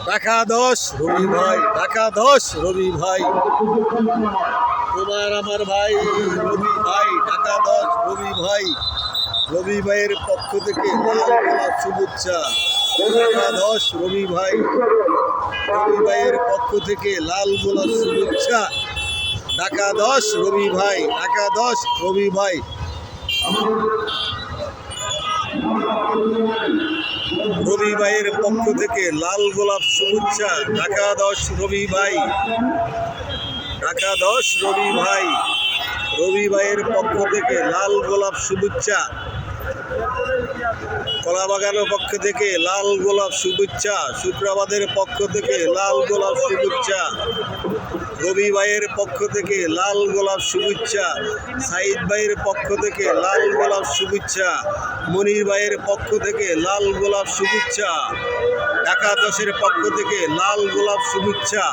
টাকা 10 রবি ভাই, টাকা 10 রবি ভাই, তোমার আমার ভাই রবি ভাই, টাকা 10 রবি ভাই, রবি ভাইয়ের পক্ষ থেকে লাল গোলাপ শুভেচ্ছা। টাকা 10 রবি ভাই, রবি ভাইয়ের পক্ষ থেকে লাল গোলাপ শুভেচ্ছা। টাকা 10 রবি ভাই, টাকা 10 রবি ভাই, রবি ভাইয়ের পক্ষ থেকে লাল গোলাপ শুভেচ্ছা। টাকা 10 রবি ভাই, টাকা 10 রবি ভাই, রবি ভাইয়ের পক্ষ থেকে লাল গোলাপ শুভেচ্ছা। কলাবাগানের পক্ষ থেকে লাল গোলাপ শুভেচ্ছা। শুক্রাবাদের পক্ষ থেকে লাল গোলাপ শুভেচ্ছা। রবি ভাইয়ের পক্ষ থেকে লাল গোলাপ শুভেচ্ছা। সাইদ ভাইয়ের পক্ষ থেকে লাল গোলাপ শুভেচ্ছা। মনির ভাইয়ের পক্ষ থেকে লাল গোলাপ শুভেচ্ছা। টাকা 10-এর পক্ষ থেকে লাল গোলাপ শুভেচ্ছা।